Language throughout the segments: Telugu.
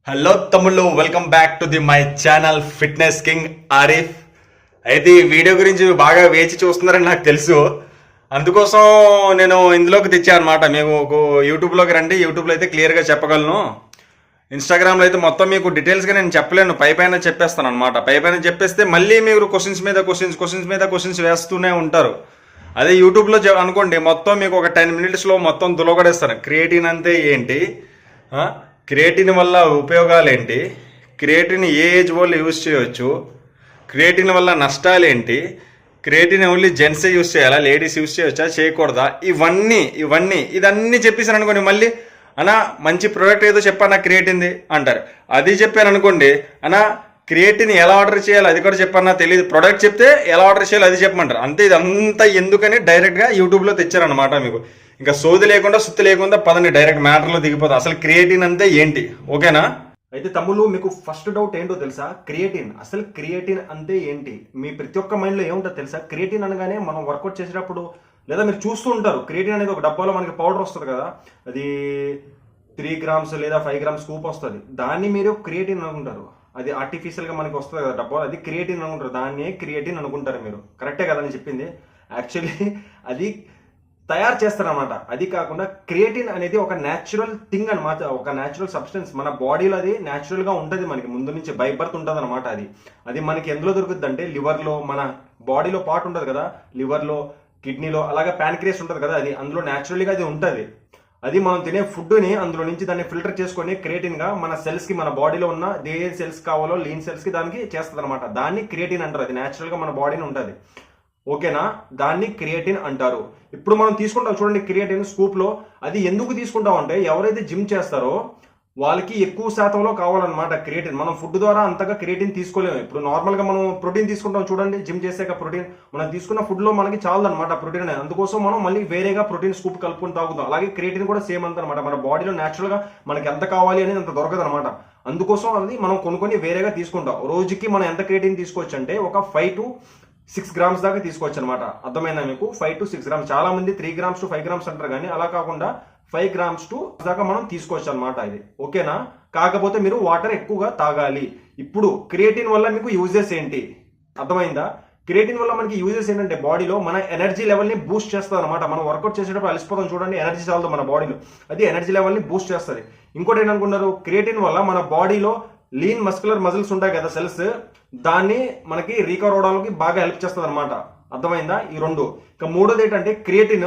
హలో తమ్ముళ్ళు, welcome back to my channel fitness king Arif. అయితే ఈ వీడియో గురించి బాగా వేచి చూస్తున్నారని నాకు తెలుసు. అందుకోసం నేను ఇందులోకి తెచ్చాను అనమాట. మేము యూట్యూబ్లోకి రండి, యూట్యూబ్లో అయితే క్లియర్గా చెప్పగలను. ఇన్స్టాగ్రామ్లో అయితే మొత్తం మీకు డీటెయిల్స్గా నేను చెప్పలేను, పైన చెప్పేస్తాను అనమాట. పైన చెప్పేస్తే మళ్ళీ మీరు క్వశ్చన్స్ మీద క్వశ్చన్స్ వేస్తూనే ఉంటారు. అదే యూట్యూబ్లో అనుకోండి, మొత్తం మీకు ఒక 10 minutesలో మొత్తం దులగడేస్తాను. క్రియేటిన్ అంటే ఏంటి, క్రియేటిన్ వల్ల ఉపయోగాలు ఏంటి, క్రియేటిన్ ఏ ఏజ్ వాళ్ళు యూజ్ చేయవచ్చు, క్రియేటిన్ వల్ల నష్టాలు ఏంటి, క్రియేటిన్ ఓన్లీ జెంట్సే యూజ్ చేయాలా, లేడీస్ యూజ్ చేయవచ్చా, చేయకూడదా, ఇదన్నీ చెప్పేసాను అనుకోండి. మళ్ళీ అన్నా మంచి ప్రోడక్ట్ ఏదో చెప్పానా క్రియేటిన్ది అంటారు. అది చెప్పాను అనుకోండి, అన్నా క్రియేటిన్ ఎలా ఆర్డర్ చేయాలి అది కూడా చెప్పన్నా తెలియదు, ప్రొడక్ట్ చెప్తే ఎలా ఆర్డర్ చేయాలి అది చెప్పమంటారు. అంతే. ఇదంతా ఎందుకని డైరెక్ట్గా యూట్యూబ్లో తెచ్చారనమాట. మీకు ఇంకా సోది లేకుండా సుత్తి లేకుండా పదండి, డైరెక్ట్ మ్యాటర్లో దిగిపోతాం. అసలు క్రియేటిన్ అంటే ఏంటి, ఓకేనా? అయితే తమ్ముళ్ళు, మీకు ఫస్ట్ డౌట్ ఏంటో తెలుసా? క్రియేటిన్. అసలు క్రియేటిన్ అంటే ఏంటి? మీ ప్రతి ఒక్క మైండ్లో ఏముంటుందో తెలుసా? క్రియేటిన్ అనగానే మనం వర్కౌట్ చేసేటప్పుడు లేదా మీరు చూస్తూ ఉంటారు, క్రియేటిన్ అనేది ఒక డబ్బాలో మనకి పౌడర్ వస్తుంది కదా, అది 3 grams లేదా 5 grams స్కూప్ వస్తుంది. దాన్ని మీరు క్రియేటిన్ అనుకుంటారు. అది ఆర్టిఫిషియల్గా మనకి వస్తుంది కదా డబ్బా, అది క్రియేటిన్ అనుకుంటారు. దాన్నే క్రియేటిన్ అనుకుంటారు మీరు. కరెక్టే కదా నేను చెప్పింది? యాక్చువల్లీ అది తయారు చేస్తారనమాట. అది కాకుండా క్రియేటిన్ అనేది ఒక న్యాచురల్ థింగ్ అనమాట, ఒక న్యాచురల్ సబ్స్టెన్స్. మన బాడీలో అది న్యాచురల్గా ఉంటుంది, మనకి ముందు నుంచి బై బర్త్ ఉంటుంది అనమాట. అది మనకి ఎందులో దొరుకుతుంది అంటే లివర్లో, మన బాడీలో పార్ట్ ఉంటుంది కదా, లివర్లో, కిడ్నీలో, అలాగే ప్యాన్క్రియాస్ ఉంటుంది కదా, అది అందులో న్యాచురల్గా అది ఉంటుంది. అది మనం తినే ఫుడ్ని అందులో నుంచి దాన్ని ఫిల్టర్ చేసుకొని క్రియేటిన్గా మన సెల్స్కి, మన బాడీలో ఉన్న ఏ సెల్స్ కావాలో లీన్ సెల్స్కి దానికి చేస్తుంది అనమాట. దాన్ని క్రియేటిన్ అంటారు. అది న్యాచురల్గా మన బాడీని ఉంటుంది, ఓకేనా? దాన్ని క్రియేటిన్ అంటారు. ఇప్పుడు మనం తీసుకుంటాం చూడండి క్రియేటిన్ స్కూప్లో. అది ఎందుకు తీసుకుంటాం అంటే, ఎవరైతే జిమ్ చేస్తారో వాళ్ళకి ఎక్కువ శాతంలో కావాలన్నమాట క్రియేటిన్. మనం ఫుడ్ ద్వారా అంతగా క్రియేటిన్ తీసుకోలేము. ఇప్పుడు నార్మల్గా మనం ప్రోటీన్ తీసుకుంటాం చూడండి, జిమ్ చేసాక ప్రోటీన్ మనం తీసుకున్న ఫుడ్లో మనకి చాలదన్నమాట ప్రోటీన్ అనేది. అందుకోసం మనం మళ్ళీ వేరేగా ప్రోటీన్ స్కూప్ కలుపుకొని తాగుతాం. అలాగే క్రియేటిన్ కూడా సేమ్ అంత అనమాట. మన బాడీలో న్యాచురల్గా మనకి ఎంత కావాలి అనేది అంత దొరకదు అనమాట. అందుకోసం అది మనం కొనుక్కొని వేరేగా తీసుకుంటాం. రోజుకి మనం ఎంత క్రియేటిన్ తీసుకోవచ్చు అంటే ఒక 5 to 6 grams దాకా తీసుకోవచ్చు అనమాట. అర్థమైందా మీకు? 5 to 6 grams. చాలా మంది 3 grams to 5 grams అంటారు, కానీ అలా కాకుండా 5 grams to దాకా మనం తీసుకోవచ్చు అనమాట. ఇది ఓకేనా? కాకపోతే మీరు వాటర్ ఎక్కువగా తాగాలి. ఇప్పుడు క్రియేటిన్ వల్ల మీకు యూజెస్ ఏంటి అర్థమైందా? క్రియేటిన్ వల్ల మనకి యూజెస్ ఏంటంటే, బాడీలో మన ఎనర్జీ లెవెల్ని బూస్ట్ చేస్తుంది అనమాట. మనం వర్కౌట్ చేసేటప్పుడు అలసిపోతాం చూడండి, ఎనర్జీ చాలదు మన బాడీలో, అది ఎనర్జీ లెవెల్ని బూస్ట్ చేస్తుంది. ఇంకోటి ఏంటనుకున్నారు, క్రియేటిన్ వల్ల మన బాడీలో లీన్ మస్కులర్ మజిల్స్ ఉంటాయి కదా, సెల్స్, దాన్ని మనకి రీకవర్ అవడానికి బాగా హెల్ప్ చేస్తుంది అనమాట. అర్థమైందా? ఈ రెండు. ఇక మూడోది ఏంటంటే, క్రియేటిన్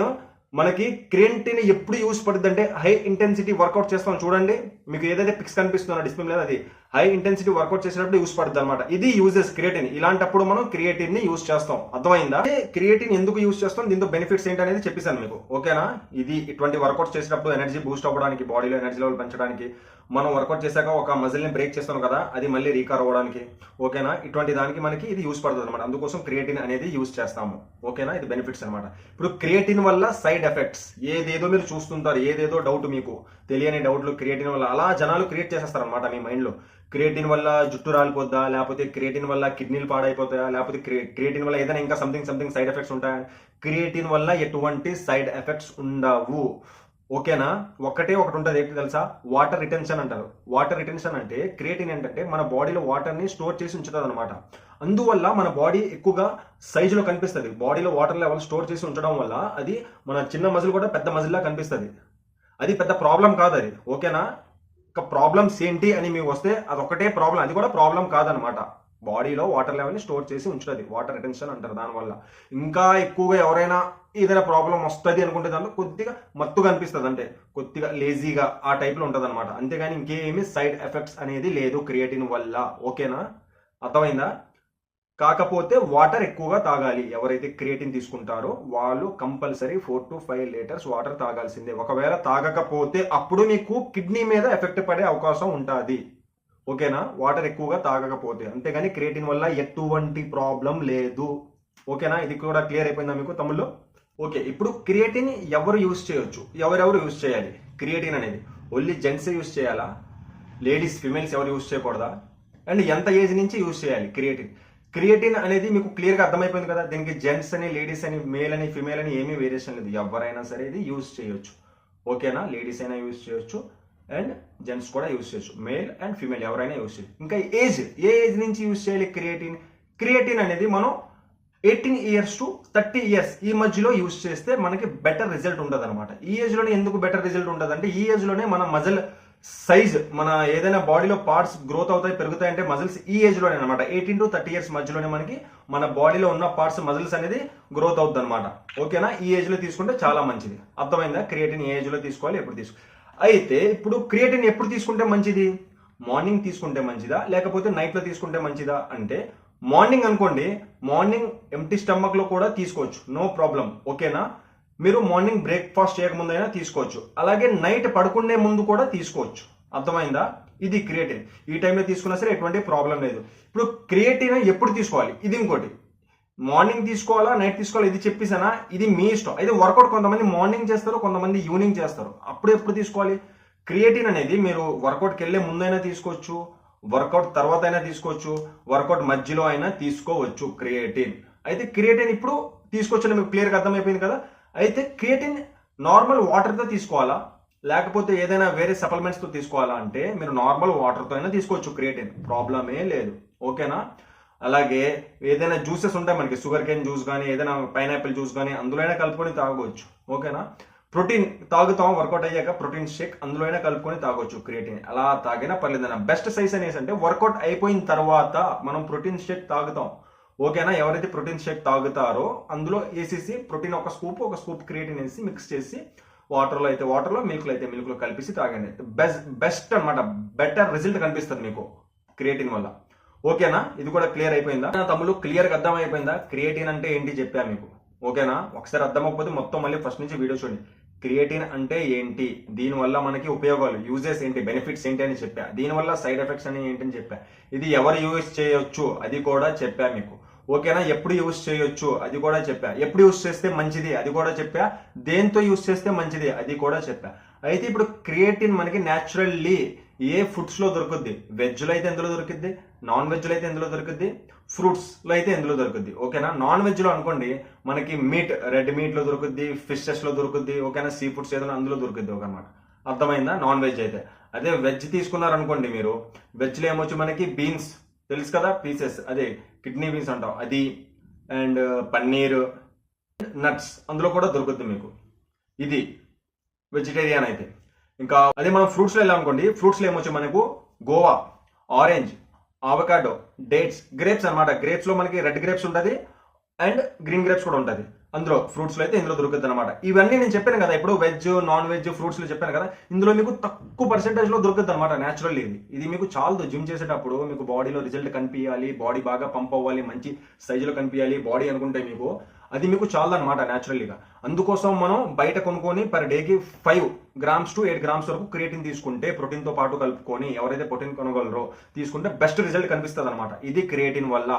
ఎప్పుడు యూజ్ పడుతుంది అంటే, హై ఇంటెన్సిటీ వర్కౌట్ చేస్తాం చూడండి, మీకు ఏదైతే పిక్స్ కనిపిస్తుందో డిస్ప్లే మీద, అది హై ఇంటెన్సిటీ వర్కౌట్ చేసేటప్పుడు యూజ్ పడుతుంది అనమాట. ఇది యూజెస్ క్రియేటిన్. ఇలాంటప్పుడు మనం క్రియేటిన్ ని యూజ్ చేస్తాం. అర్థమైందా? క్రియేటిన్ ఎందుకు యూజ్ చేస్తాం, దీంతో బెనిఫిట్స్ ఏంటి అనేది చెప్పేసాను మీకు, ఓకేనా? ఇది ఇటువంటి వర్కౌట్ చేసేటప్పుడు ఎనర్జీ బూస్ట్ అవ్వడానికి, బాడీలో ఎనర్జీ లెవెల్ పెంచడానికి, మనం వర్కౌట్ చేశాక ఒక మజిల్ ని బ్రేక్ చేస్తాం కదా, అది మళ్ళీ రీకవర్ అవ్వడానికి, ఓకేనా? ఇటువంటి దానికి మనకి ఇది యూజ్ పడుతుంది అనమాట. అందుకోసం క్రియేటిన్ అనేది యూజ్ చేస్తాము, ఓకేనా? ఇది బెనిఫిట్స్ అనమాట. ఇప్పుడు క్రియేటిన్ వల్ల సైడ్ ఎఫెక్ట్స్ ఏదేదో మీరు చూస్తుంటారు, ఏదేదో డౌట్, మీకు తెలియని డౌట్లు క్రియేటిన్ వల్ల అలా జనాలు క్రియేట్ చేసేస్తారు అనమాట మీ మైండ్ లో. క్రియేటిన్ వల్ల జుట్టు రాలిపోద్దా, లేకపోతే క్రియేటిన్ వల్ల కిడ్నీలు పాడైపోతాయా, లేకపోతే క్రియేటిన్ వల్ల ఏదైనా ఇంకా సంథింగ్ సైడ్ ఎఫెక్ట్స్ ఉంటాయా? క్రియేటిన్ వల్ల ఎటువంటి సైడ్ ఎఫెక్ట్స్ ఉండవు, ఓకేనా? ఒకటి ఉంటుంది, ఏంటి తెలుసా? వాటర్ రిటెన్షన్ అంటారు. వాటర్ రిటెన్షన్ అంటే, క్రియేటిన్ ఏంటంటే మన బాడీలో వాటర్ని స్టోర్ చేసి ఉంచుతుంది అనమాట. అందువల్ల మన బాడీ ఎక్కువగా సైజులో కనిపిస్తుంది. బాడీలో వాటర్ లెవెల్ స్టోర్ చేసి ఉంచడం వల్ల అది మన చిన్న మజిల్ కూడా పెద్ద మజిల్లా కనిపిస్తుంది. అది పెద్ద ప్రాబ్లం కాదు అది, ఓకేనా? ఇక ప్రాబ్లమ్స్ ఏంటి అని మీకు వస్తే, అదొకటే ప్రాబ్లం, అది కూడా ప్రాబ్లం కాదనమాట. బాడీలో వాటర్ లెవెల్ని స్టోర్ చేసి ఉంచుతుంది, వాటర్ రిటెన్షన్ అంటారు. దానివల్ల ఇంకా ఎక్కువగా ఎవరైనా ఏదైనా ప్రాబ్లం వస్తుంది అనుకుంటే దాంట్లో కొద్దిగా మత్తుగా అనిపిస్తుంది, అంటే కొద్దిగా లేజీగా ఆ టైప్లో ఉంటుంది అనమాట. అంతేగాని ఇంకేమీ సైడ్ ఎఫెక్ట్స్ అనేది లేదు క్రియేటిన్ వల్ల, ఓకేనా? అర్థమైందా? కాకపోతే వాటర్ ఎక్కువగా తాగాలి. ఎవరైతే క్రియేటిన్ తీసుకుంటారో వాళ్ళు కంపల్సరీ 4 to 5 liters వాటర్ తాగాల్సిందే. ఒకవేళ తాగకపోతే అప్పుడు మీకు కిడ్నీ మీద ఎఫెక్ట్ పడే అవకాశం ఉంటుంది, ఓకేనా? వాటర్ ఎక్కువగా తాగకపోతే. అంతేగాని క్రియేటిన్ వల్ల ఎటువంటి ప్రాబ్లం లేదు, ఓకేనా? ఇది కూడా క్లియర్ అయిపోయిందా మీకు తమ్ముళ్ళు? ఓకే. ఇప్పుడు క్రియేటిన్ ఎవరు యూజ్ చేయొచ్చు, ఎవరెవరు యూజ్ చేయాలి? క్రియేటిన్ అనేది ఓన్లీ జెంట్స్ యూజ్ చేయాలా, లేడీస్ ఫిమేల్స్ ఎవరు యూజ్ చేయకూడదా, అండ్ ఎంత ఏజ్ నుంచి యూజ్ చేయాలి క్రియేటిన్ అనేది మీకు క్లియర్గా అర్థమైపోయింది కదా. దీనికి జెంట్స్ అని, లేడీస్ అని, మేల్ అని, ఫిమేల్ అని ఏమీ వేరియేషన్ లేదు. ఎవరైనా సరే ఇది యూజ్ చేయొచ్చు, ఓకేనా? లేడీస్ అయినా యూజ్ చేయొచ్చు, అండ్ జెంట్స్ కూడా యూజ్ చేయొచ్చు, మేల్ అండ్ ఫీమేల్ ఎవరైనా యూజ్ చేయొచ్చు. ఇంకా ఏ ఏజ్ నుంచి యూజ్ చేయాలి క్రియేటిన్ అనేది మనం 18 years to 30 years ఈ మధ్యలో యూజ్ చేస్తే మనకి బెటర్ రిజల్ట్ ఉంటుంది అనమాట. ఈ ఏజ్లోనే ఎందుకు బెటర్ రిజల్ట్ ఉంటుంది అంటే ఈ ఏజ్లోనే మన మజిల్ సైజ్, మన ఏదైనా బాడీలో పార్ట్స్ గ్రోత్ అవుతాయి, పెరుగుతాయి అంటే మజిల్స్ ఈ ఏజ్లోనే అనమాట. 18 to 30 years మధ్యలోనే మనకి మన బాడీలో ఉన్న పార్ట్స్ మజిల్స్ అనేది గ్రోత్ అవుతుంది అనమాట. ఓకేనా, ఈ ఏజ్లో తీసుకుంటే చాలా మంచిది. అర్థమైందా? క్రియేటిన్ ఏ ఏజ్లో తీసుకోవాలి, ఎప్పుడు తీసుకోవాలి. అయితే ఇప్పుడు క్రియేటిన్ ఎప్పుడు తీసుకుంటే మంచిది? మార్నింగ్ తీసుకుంటే మంచిదా లేకపోతే నైట్లో తీసుకుంటే మంచిదా అంటే మార్నింగ్ అనుకోండి, మార్నింగ్ ఎంప్టీ స్టమక్ లో కూడా తీసుకోవచ్చు, నో ప్రాబ్లం. ఓకేనా, మీరు మార్నింగ్ బ్రేక్ఫాస్ట్ చేయకముందైనా తీసుకోవచ్చు, అలాగే నైట్ పడుకునే ముందు కూడా తీసుకోవచ్చు. అర్థమైందా? ఇది క్రియేటిన్. ఈ టైంలో తీసుకున్నా సరే ఎటువంటి ప్రాబ్లం లేదు. ఇప్పుడు క్రియేటిన్ ఎప్పుడు తీసుకోవాలి, ఇది ఇంకోటి. మార్నింగ్ తీసుకోవాలా నైట్ తీసుకోవాలా ఇది చెప్పేసానా, ఇది మీ ఇష్టం. అయితే వర్కౌట్ కొంతమంది మార్నింగ్ చేస్తారు, కొంతమంది ఈవినింగ్ చేస్తారు. అప్పుడు ఎప్పుడు తీసుకోవాలి? క్రియేటిన్ అనేది మీరు వర్కౌట్కి వెళ్ళే ముందైనా తీసుకోవచ్చు, వర్కౌట్ తర్వాత అయినా తీసుకోవచ్చు, వర్కౌట్ మధ్యలో అయినా తీసుకోవచ్చు క్రియేటిన్. అయితే క్రియేటిన్ ఇప్పుడు తీసుకోవచ్చు, మీకు క్లియర్గా అర్థమైపోయింది కదా. అయితే క్రియేటిన్ నార్మల్ వాటర్తో తీసుకోవాలా లేకపోతే ఏదైనా వేరే సప్లిమెంట్స్తో తీసుకోవాలా అంటే మీరు నార్మల్ వాటర్తో అయినా తీసుకోవచ్చు క్రియేటిన్, ప్రాబ్లమే లేదు. ఓకేనా, అలాగే ఏదైనా జ్యూసెస్ ఉంటాయి మనకి, షుగర్ కేన్ జ్యూస్ కానీ ఏదైనా పైనాపిల్ జ్యూస్ కానీ అందులో అయినా కలుపుకొని తాగవచ్చు. ఓకేనా, ప్రోటీన్ తాగుతాం వర్కౌట్ అయ్యాక, ప్రోటీన్ షేక్ అందులో అయినా కలుపుకొని తాగొచ్చు క్రియేటిన్. అలా తాగినా పర్లేదన్న. బెస్ట్ సైజ్ అనేసి అంటే వర్కౌట్ అయిపోయిన తర్వాత మనం ప్రోటీన్ షేక్ తాగుతాం. ఓకేనా, ఎవరైతే ప్రోటీన్ షేక్ తాగుతారో అందులో వేసేసి ప్రోటీన్ ఒక స్కూప్ క్రియేటిన్ వేసి మిక్స్ చేసి వాటర్లో అయితే వాటర్లో, మిల్క్లో అయితే మిల్క్లో కలిపేసి తాగండి. బెస్ట్ అనమాట, బెటర్ రిజల్ట్ కనిపిస్తుంది మీకు క్రియేటిన్ వల్ల. ఓకేనా, ఇది కూడా క్లియర్ అయిపోయిందా తమ్ముళ్ళు? క్లియర్గా అర్థం అయిపోయిందా క్రియేటిన్ అంటే ఏంటి చెప్పా మీకు? ఓకేనా, ఒకసారి అర్థమకపోతే మొత్తం మళ్ళీ ఫస్ట్ నుంచి వీడియో చూడండి. క్రియేటిన్ అంటే ఏంటి, దీనివల్ల మనకి ఉపయోగాలు, యూజెస్ ఏంటి, బెనిఫిట్స్ ఏంటి అని చెప్పా. దీనివల్ల సైడ్ ఎఫెక్ట్స్ అని ఏంటని చెప్పా. ఇది ఎవరు యూజ్ చేయొచ్చు అది కూడా చెప్పా మీకు. ఓకేనా, ఎప్పుడు యూజ్ చేయొచ్చు అది కూడా చెప్పా. ఎప్పుడు యూజ్ చేస్తే మంచిది అది కూడా చెప్పా. దేంతో యూజ్ చేస్తే మంచిది అది కూడా చెప్పా. అయితే ఇప్పుడు క్రియేటిన్ మనకి న్యాచురల్లీ ఏ ఫుడ్స్ లో దొరుకుద్ది? వెజ్ లో అయితే ఎందులో దొరుకుద్ది, నాన్ వెజ్ లో అయితే ఎందులో దొరుకుద్ది, ఫ్రూట్స్ లో అయితే ఎందులో దొరుకుద్ది. ఓకేనా, నాన్ వెజ్ లో అనుకోండి మనకి మీట్, రెడ్ మీట్ లో దొరుకుద్ది, ఫిషెస్ లో దొరుకుద్ది. ఓకేనా, సీ ఫుడ్స్ ఏదైనా అందులో దొరుకుద్ది ఒకనమాట. అర్థమైందా? నాన్ వెజ్ అయితే. అదే వెజ్ తీసుకున్నారనుకోండి మీరు, వెజ్ లో ఏమొచ్చు మనకి బీన్స్ తెలుసు కదా, పీసెస్, అదే కిడ్నీ బీన్స్ అంటాం అది, అండ్ పన్నీర్, నట్స్ అందులో కూడా దొరుకుద్ది మీకు. ఇది వెజిటేరియన్ అయితే. ఇంకా అదే మనం ఫ్రూట్స్ లో వెళ్ళాం అనుకోండి, ఫ్రూట్స్ లో ఏమొచ్చు మనకు Goa, orange, avocado, dates, grapes అనమాట. గ్రేప్స్ లో మనకి రెడ్ గ్రేప్స్ ఉంటుంది అండ్ గ్రీన్ గ్రేప్స్ కూడా ఉంటుంది. అందులో ఫ్రూట్స్ లో అయితే ఇందులో దొరుకుతుంది అనమాట. ఇవన్నీ నేను చెప్పాను కదా, ఇప్పుడు వెజ్, నాన్ వెజ్, ఫ్రూట్స్ లో చెప్పాను కదా, ఇందులో మీకు తక్కువ పర్సెంటేజ్ లో దొరుకుతుంది అనమాట న్యాచురల్. ఇది మీకు చాలదు. జిమ్ చేసేటప్పుడు మీకు బాడీలో రిజల్ట్ కనిపించాలి, బాడీ బాగా పంప్ అవ్వాలి, మంచి సైజులో కనిపించాలి బాడీ అనుకుంటే మీకు అది మీకు చాలదు అనమాట న్యాచురల్గా. అందుకోసం మనం బయట కొనుక్కొని పర్ డేకి 5 grams to 8 grams వరకు క్రియేటిన్ తీసుకుంటే, ప్రోటీన్ తో పాటు కలుపుకొని ఎవరైతే ప్రోటీన్ కొనగలరో తీసుకుంటే బెస్ట్ రిజల్ట్ కనిపిస్తుంది అనమాట. ఇది క్రియేటిన్ వల్ల.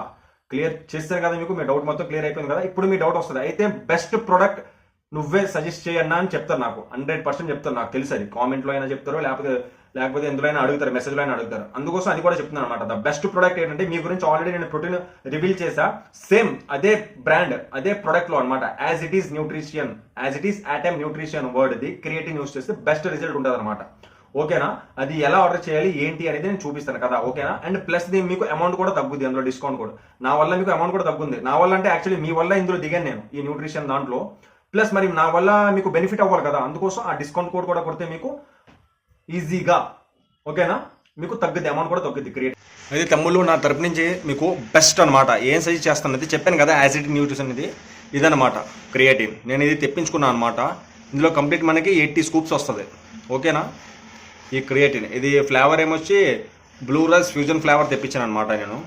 క్లియర్ చేస్తారు కదా మీకు? మీ డౌట్ మొత్తం క్లియర్ అయిపోయింది కదా? ఇప్పుడు మీ డౌట్ వస్తుంది, అయితే బెస్ట్ ప్రొడక్ట్ నువ్వే సజెస్ట్ చేయన్నా అని చెప్తారు నాకు, 100% చెప్తారు. నాకు తెలుసు అది కామెంట్లో అయినా చెప్తారో లేకపోతే ఎందులో అయినా అడుగుతారు, మెసేజ్లో అయినా అడుగుతారు. అందుకోసం అది కూడా చెప్తున్నాను అనమాట. ద బెస్ట్ ప్రొడక్ట్ ఏంటంటే, మీ గురించి ఆల్రెడీ నేను ప్రోటీన్ రివీల్ చేసా, సేమ్ అదే బ్రాండ్ అదే ప్రొడక్ట్ లో అనమాట. As it is nutrition, as it is atom nutrition word the creatine use చేస్తే బెస్ట్ రిజల్ట్ ఉంటుంది అనమాట. ఓకేనా, అది ఎలా ఆర్డర్ చేయాలి ఏంటి అనేది నేను చూపిస్తాను కదా. ఓకేనా, అండ్ ప్లస్ దీని మీకు అమౌంట్ కూడా తగ్గుద్ది, అందులో డిస్కౌంట్ కూడా. నా వల్ల మీకు అమౌంట్ కూడా తగ్గుంది. నా వల్ల అంటే యాక్చువల్లీ మీ వల్ల ఇందులో దిగాను నేను ఈ న్యూట్రిషన్ దాంట్లో, ప్లస్ మరి నా వల్ల మీకు బెనిఫిట్ అవ్వాలి కదా, అందుకోసం ఆ డిస్కౌంట్ కోడ్ కూడా కొడితే మీకు ఈజీగా ఓకేనా మీకు తగ్గుద్ది, అమౌంట్ కూడా తగ్గుద్ది క్రియేటిన్. అయితే తమ్ముళ్ళు నా తరపు నుంచి మీకు బెస్ట్ అనమాట. ఏం సజెస్ట్ చేస్తాను చెప్పాను కదా, యాసిడ్ న్యూట్రిషన్ ఇదనమాట క్రియేటిన్. నేను ఇది తెప్పించుకున్నాను అనమాట. ఇందులో కంప్లీట్ మనకి 80 scoops వస్తుంది. ఓకేనా, ఈ క్రియేటిన్ ఇది ఫ్లేవర్ ఏమొచ్చి బ్లూ రైస్ ఫ్యూజన్ ఫ్లేవర్ తెప్పించాను అనమాట నేను.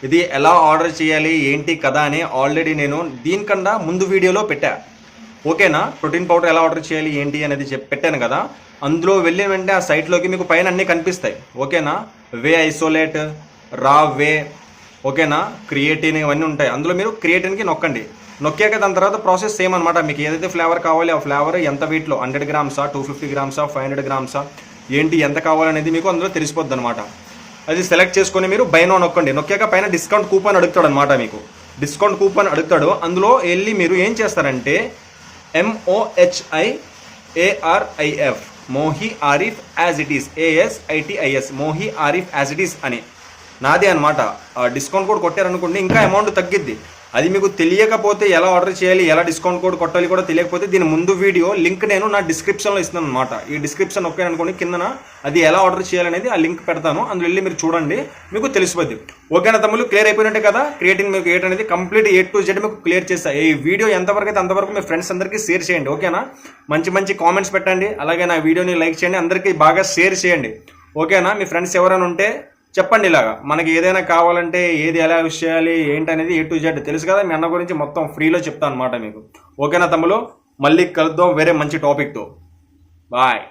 ఇది ఎలా ఆర్డర్ చేయాలి ఏంటి కదా అని ఆల్రెడీ నేను దీనికన్నా ముందు వీడియోలో పెట్టా. ఓకేనా, ప్రోటీన్ పౌడర్ ఎలా ఆర్డర్ చేయాలి ఏంటి అనేది పెట్టాను కదా. అందులో వెళ్ళిన వెంటనే ఆ సైట్లోకి మీకు పైన అన్నీ కనిపిస్తాయి. ఓకేనా, వే ఐసోలేట్, రా వే, ఓకేనా, క్రియేటిన్ ఇవన్నీ ఉంటాయి. అందులో మీరు క్రియేటిన్కి నొక్కండి. నొక్కాక దాని తర్వాత ప్రాసెస్ సేమ్ అనమాట. మీకు ఏదైతే ఫ్లేవర్ కావాలి ఆ ఫ్లేవర్ ఎంత వెయిట్లో, 100 grams, 250 grams, 500 grams ఏంటి ఎంత కావాలనేది మీకు అందులో తెలిసిపోద్ది అనమాట. అది సెలెక్ట్ చేసుకొని మీరు బై నో నొక్కండి. నొక్కాక పైన డిస్కౌంట్ కూపన్ అడుగుతాడు అనమాట. మీకు డిస్కౌంట్ కూపన్ అడుగుతాడు. అందులో వెళ్ళి మీరు ఏం చేస్తారంటే MOHIARIF మోహి Arif as it is, ASITIS, మోహి Arif as it is అని నాదే అనమాట. డిస్కౌంట్ కోడ్ కొట్టారనుకోండి ఇంకా అమౌంట్ తగ్గిద్ది. అది మీకు తెలియకపోతే ఎలా ఆర్డర్ చేయాలి, ఎలా డిస్కౌంట్ కోడ్ కొట్టాలి కూడా తెలియకపోతే దీని ముందు వీడియో లింక్ నేను నా డిస్క్రిప్షన్లో ఇస్తున్నాను అనమాట. ఈ డిస్క్రిప్షన్ ఒకే అనుకోండి, కిందన అది ఎలా ఆర్డర్ చేయాలనేది ఆ లింక్ పెడతాను, అందులో వెళ్ళి మీరు చూడండి, మీకు తెలిసిపోద్ది. ఓకేనా తమ్ముళ్ళు, క్లియర్ అయిపోయినట్టే కదా. క్రియేటిన్ మీకు అనేది కంప్లీట్ A to Z మీకు క్లియర్ చేస్తా. ఈ వీడియో ఎంతవరకు అయితే అంతవరకు మీ ఫ్రెండ్స్ అందరికీ షేర్ చేయండి. ఓకేనా, మంచి మంచి కామెంట్స్ పెట్టండి, అలాగే నా వీడియోని లైక్ చేయండి, అందరికీ బాగా షేర్ చేయండి. ఓకేనా, మీ ఫ్రెండ్స్ ఎవరైనా ఉంటే చెప్పండి. ఇలాగా మనకి ఏదైనా కావాలంటే ఏది ఎలా యూస్ చేయాలి ఏంటనేది A to Z తెలుసు కదా. మీ అన్న గురించి మొత్తం ఫ్రీలో చెప్తాను అనమాట మీకు. ఓకేనా తమ్ములు, మళ్ళీ కలుద్దాం వేరే మంచి టాపిక్తో. బాయ్.